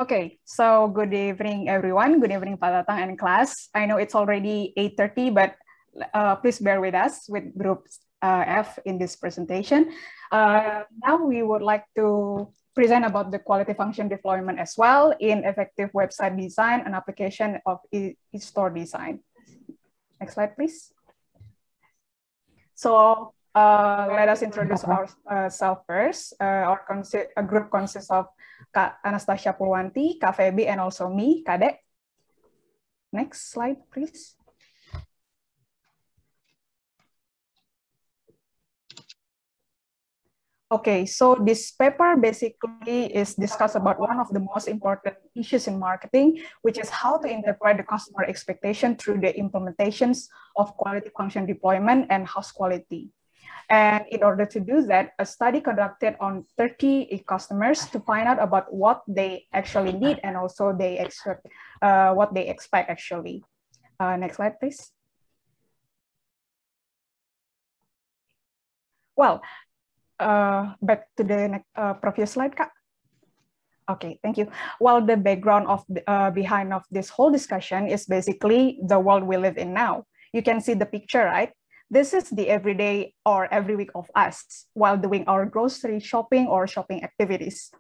Okay, so good evening, everyone. Good evening, Pak Tatang and class. I know it's already 8:30, but please bear with us with group F in this presentation. Now we would like to present about the quality function deployment as well in effective website design and application of e-store design. Next slide, please. So let us introduce ourselves first. Our group consists of Kak Anastasia Purwanti, Kak Feby, and also me, Kadek. Next slide, please. Okay, so this paper basically is discussed about one of the most important issues in marketing, which is how to interpret the customer expectation through the implementations of quality function deployment and house quality. And in order to do that, a study conducted on 30 customers to find out about what they actually need and also what they expect actually. Next slide, please. Well, back to the next, previous slide, Kak. Okay, thank you. Well, the background of behind of this whole discussion is basically the world we live in now. You can see the picture, right? This is the everyday or every week of us while doing our grocery shopping or shopping activities.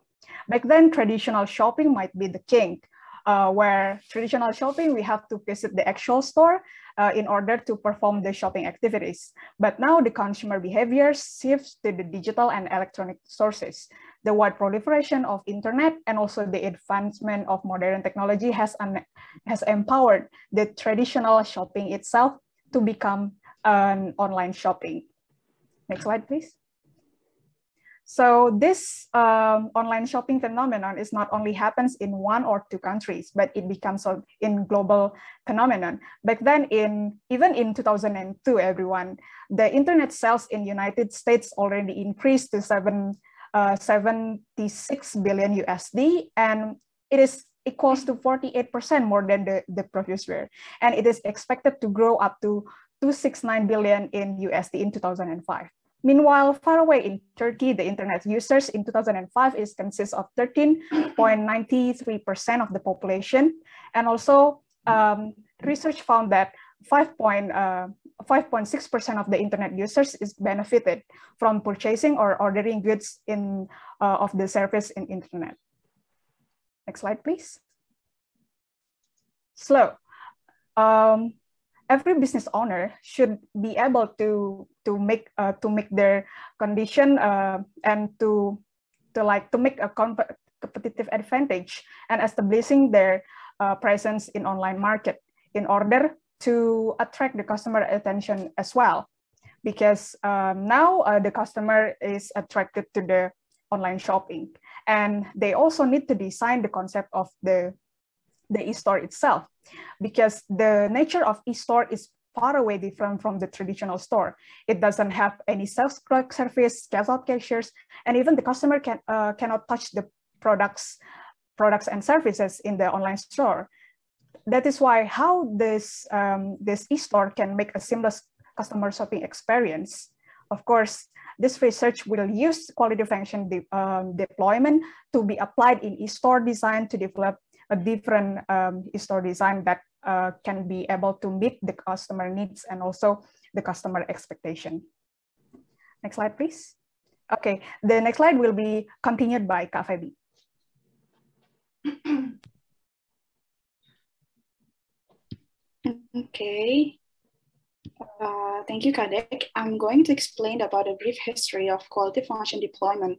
Back then, traditional shopping might be the king, where traditional shopping, we have to visit the actual store in order to perform the shopping activities. But now the consumer behavior shifts to the digital and electronic sources. The wide proliferation of internet and also the advancement of modern technology has empowered the traditional shopping itself to become an online shopping. Next slide, please. So this online shopping phenomenon is not only happens in one or two countries, but it becomes in global phenomenon. Back then, even in 2002, everyone, the internet sales in United States already increased to 76 billion USD, and it is equals to 48% more than the previous year. And it is expected to grow up to 269 billion in USD in 2005. Meanwhile, far away in Turkey, the internet users in 2005 consists of 13.93% of the population. And also, research found that 5.6% of the internet users is benefited from purchasing or ordering goods of the service in internet. Next slide, please. Slow. Every business owner should be able to make their condition and to make a competitive advantage and establishing their presence in online market in order to attract the customer attention as well, because now the customer is attracted to the online shopping, and they also need to design the concept of the e-store itself, because the nature of e-store is far away different from the traditional store. It doesn't have any self-clerk service, cash-out cashiers, and even the customer cannot touch the products and services in the online store. That is why how this e-store can make a seamless customer shopping experience. Of course, this research will use quality function deployment to be applied in e-store design to develop a different e-store design that can be able to meet the customer needs and also the customer expectation. Next slide, please. Okay, the next slide will be continued by Kak Feby. Okay. Thank you, Kadek. I'm going to explain about a brief history of quality function deployment.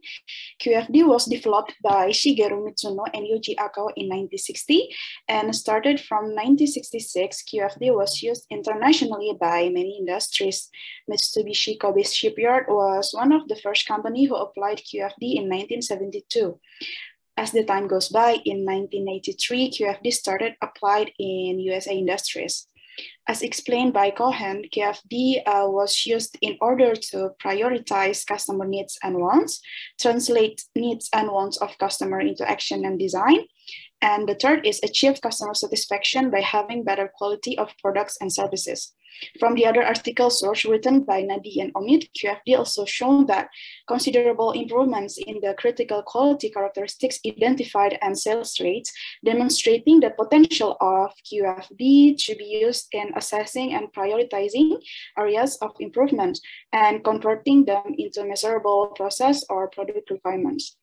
QFD was developed by Shigeru Mitsuno and Yuji Akao in 1960 and started from 1966. QFD was used internationally by many industries. Mitsubishi Kobe Shipyard was one of the first companies who applied QFD in 1972. As the time goes by, in 1983, QFD started applied in USA industries. As explained by Cohen, QFD was used in order to prioritize customer needs and wants, translate needs and wants of customer into action and design. And the third is achieve customer satisfaction by having better quality of products and services. From the other article source written by Nadi and Omid, QFD also shown that considerable improvements in the critical quality characteristics identified and sales rates, demonstrating the potential of QFD to be used in assessing and prioritizing areas of improvement and converting them into measurable process or product requirements.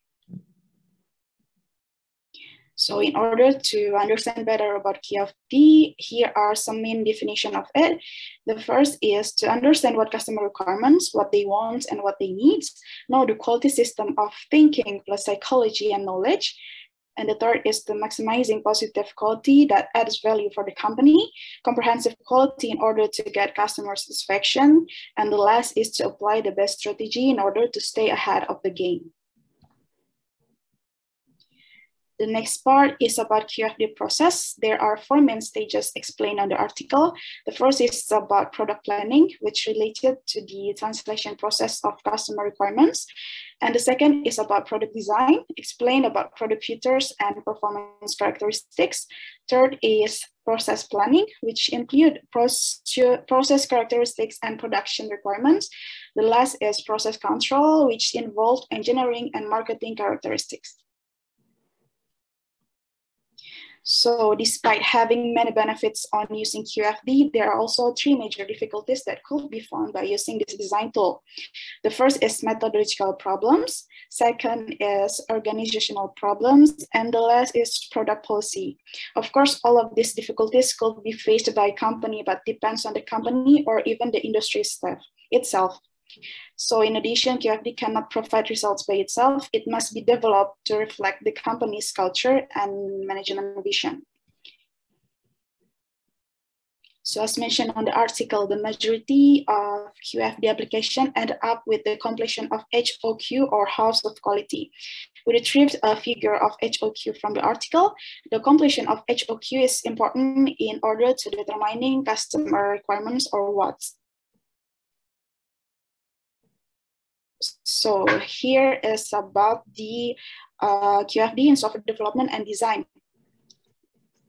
So in order to understand better about QFD, here are some main definition of it. The first is to understand what customer requirements, what they want and what they need. Know the quality system of thinking plus psychology and knowledge. And the third is the maximizing positive quality that adds value for the company, comprehensive quality in order to get customer satisfaction. And the last is to apply the best strategy in order to stay ahead of the game. The next part is about QFD process. There are 4 main stages explained on the article. The first is about product planning, which related to the translation process of customer requirements. And the second is about product design, explain about product features and performance characteristics. Third is process planning, which include process characteristics and production requirements. The last is process control, which involved engineering and marketing characteristics. So despite having many benefits on using QFD, there are also 3 major difficulties that could be found by using this design tool. The first is methodological problems. Second is organizational problems. And the last is product policy. Of course, all of these difficulties could be faced by a company, but depends on the company or even the industry staff itself. So in addition, QFD cannot provide results by itself. It must be developed to reflect the company's culture and management vision. So as mentioned on the article, the majority of QFD application end up with the completion of HOQ or House of Quality. We retrieved a figure of HOQ from the article. The completion of HOQ is important in order to determining customer requirements or what's. So here is about the QFD in software development and design.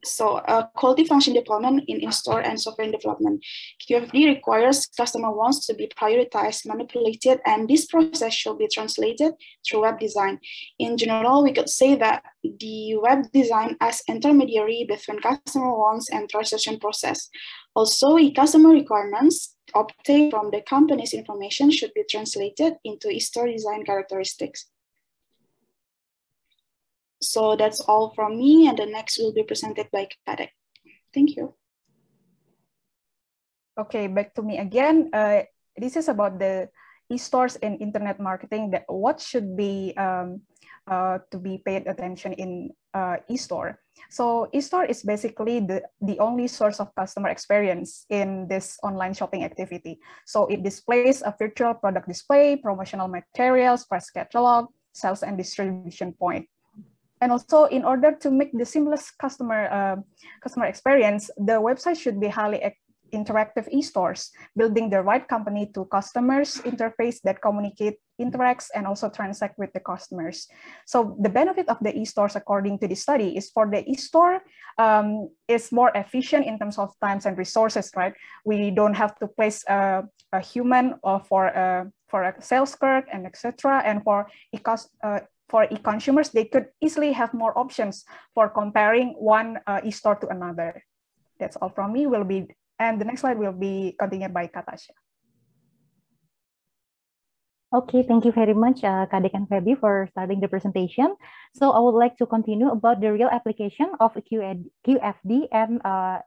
So quality function deployment in in-store and software development. QFD requires customer wants to be prioritized, manipulated, and this process should be translated through web design. In general, we could say that the web design as intermediary between customer wants and transaction process. Also, customer requirements obtained from the company's information should be translated into in-store design characteristics. So that's all from me, and the next will be presented by Kadek. Thank you. Okay, back to me again. This is about the e-stores and internet marketing. That what should be to be paid attention in e-store. So e-store is basically the only source of customer experience in this online shopping activity. So it displays a virtual product display, promotional materials, price catalog, sales and distribution point. And also, in order to make the seamless customer experience, the website should be highly interactive e-stores, building the right company to customers interface that communicate, interacts, and also transact with the customers. So the benefit of the e-stores, according to the study, is for the e-store is more efficient in terms of times and resources, right? We don't have to place a human or for a sales clerk and etc. And for e-consumers, they could easily have more options for comparing one e-store to another. That's all from me. And the next slide will be continued by Katasha. Okay, thank you very much, Kadek and Feby, for starting the presentation. So I would like to continue about the real application of QFD and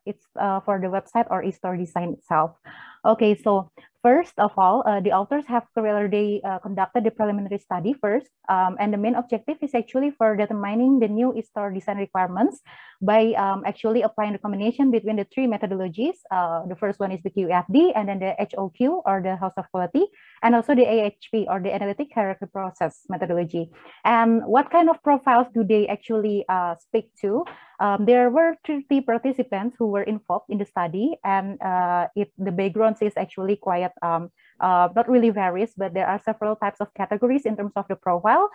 it's for the website or e-store design itself. Okay, so first of all, the authors have clearly conducted the preliminary study first, and the main objective is actually for determining the new e-store design requirements by actually applying the combination between the 3 methodologies. The first one is the QFD, and then the HOQ or the House of Quality, and also the AHP or the Analytic Hierarchy Process methodology. And what kind of profiles do they actually speak to? There were 30 participants who were involved in the study, and the background is actually quite not really varies, but there are several types of categories in terms of the profile.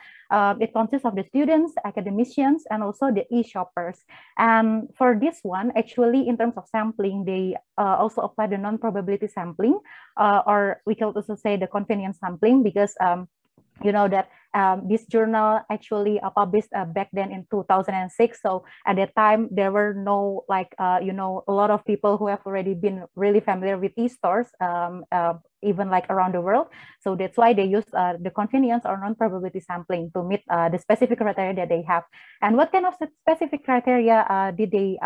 It consists of the students, academicians, and also the e-shoppers. And for this one, actually, in terms of sampling, they also apply the non-probability sampling, or we can also say the convenience sampling, because you know that this journal actually published back then in 2006. So at that time, there were no you know, a lot of people who have already been really familiar with e-stores, even like around the world. So that's why they use the convenience or non-probability sampling to meet the specific criteria that they have. And what kind of specific criteria did they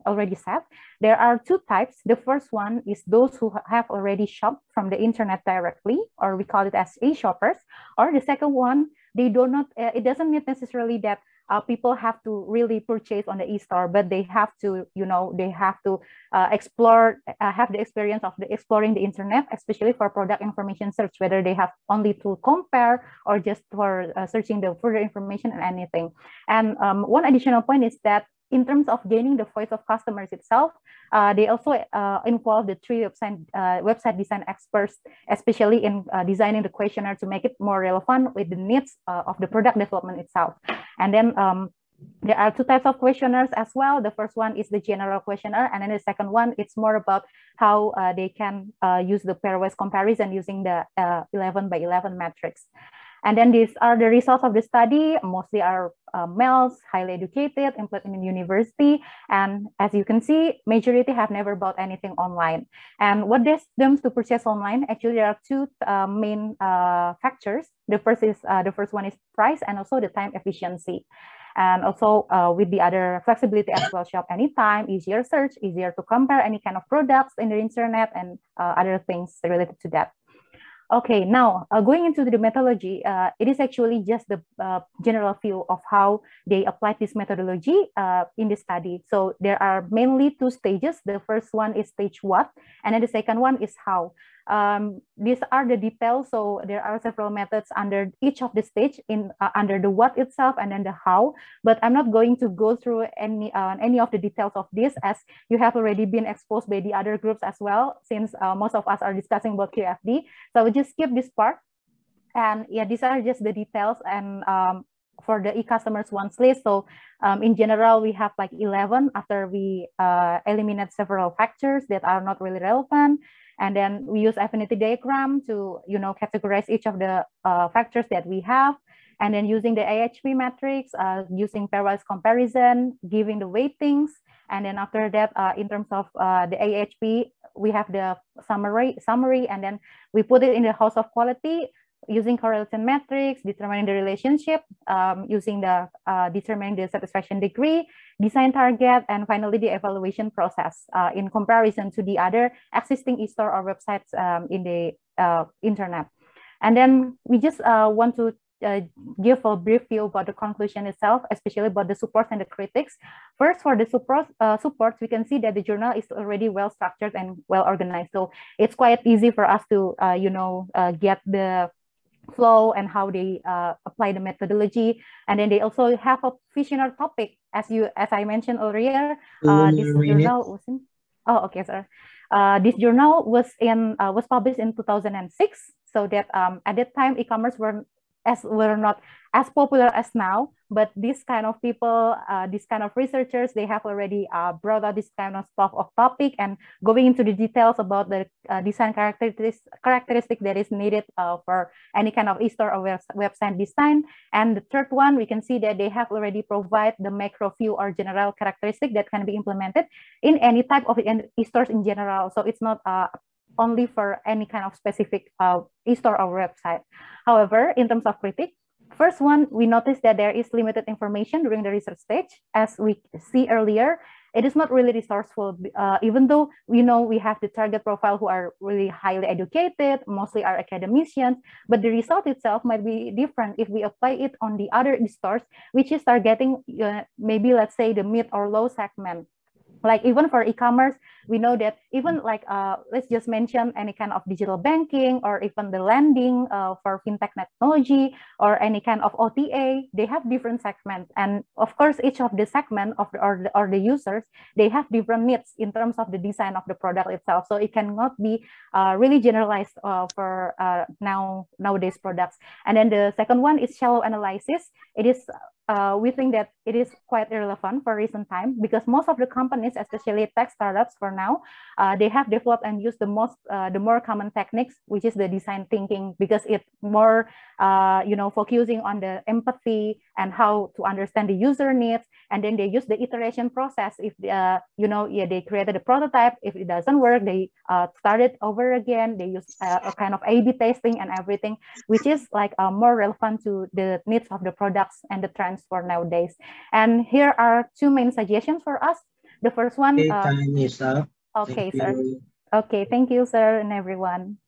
already set? There are two types. The first one is those who have already shopped from the internet directly, or we call it as e-shoppers. Or the second one, they do not, it doesn't mean necessarily that people have to really purchase on the e-store, but they have to, you know, they have to explore, have the experience of exploring the internet, especially for product information search, whether they have only to compare or just for searching the further information and anything. And one additional point is that in terms of gaining the voice of customers itself, they also involve the three website design experts, especially in designing the questionnaire to make it more relevant with the needs of the product development itself. And then there are two types of questionnaires as well. The first one is the general questionnaire, and then the second one, it's more about how they can use the pairwise comparison using the 11 by 11 matrix. And then these are the results of the study. Mostly are males, highly educated, employed in university. And as you can see, majority have never bought anything online. And what does them to purchase online? Actually, there are two main factors. The first one is price, and also the time efficiency. And also with the other flexibility as well, shop anytime, easier search, easier to compare any kind of products in the internet, and other things related to that. Okay, now going into the methodology, it is actually just the general view of how they applied this methodology in the study. So there are mainly two stages. The first one is stage what, and then the second one is how. These are the details. So there are several methods under each of the stage in under the what itself and then the how. But I'm not going to go through any of the details of this, as you have already been exposed by the other groups as well, since most of us are discussing about QFD. So I will just skip this part. And yeah, these are just the details. And for the e-customers wants list. So in general, we have like 11 after we eliminate several factors that are not really relevant. And then we use affinity diagram to, you know, categorize each of the factors that we have. And then using the AHP matrix, using pairwise comparison, giving the weightings. And then after that, in terms of the AHP, we have the summary, and then we put it in the house of quality, using correlation matrix, determining the relationship, using the determining the satisfaction degree, design target, and finally the evaluation process in comparison to the other existing e-store or websites in the internet. And then we just want to give a brief view about the conclusion itself, especially about the supports and the critics. First, for the supports, we can see that the journal is already well structured and well organized. So it's quite easy for us to, you know, get the flow and how they apply the methodology. And then they also have a visionary topic, as I mentioned earlier. This journal was in, oh, okay, sir. This journal was published in 2006. So that at that time, e-commerce were not as popular as now, but this kind of people, this kind of researchers, they have already brought out this kind of stuff of topic and going into the details about the design characteristic that is needed for any kind of e-store or website design. And the third one, we can see that they have already provided the macro view or general characteristic that can be implemented in any type of e-stores in general. So it's not only for any kind of specific e-store or website. However, in terms of critique, first one, we noticed that there is limited information during the research stage. As we see earlier, it is not really resourceful, even though we know we have the target profile who are really highly educated, mostly are academicians, but the result itself might be different if we apply it on the other e-stores, which is targeting maybe, let's say, the mid or low segment. Like even for e-commerce, we know that even like let's just mention any kind of digital banking or even the lending for fintech technology or any kind of OTA, they have different segments, and of course each of the segment of or the users, they have different needs in terms of the design of the product itself. So it cannot be really generalized for nowadays products. And then the second one is shallow analysis. It is we think that it is quite irrelevant for recent time because most of the companies, especially tech startups for now, they have developed and used the more common techniques, which is the design thinking, because it's more focusing on the empathy and how to understand the user needs. And then they use the iteration process. If they created a prototype, if it doesn't work, they start it over again. They use a kind of A/B testing and everything, which is like more relevant to the needs of the products and the trends for nowadays. And here are two main suggestions for us. The first one. Time is up. Okay, Thank sir. you. Okay, thank you, sir, and everyone.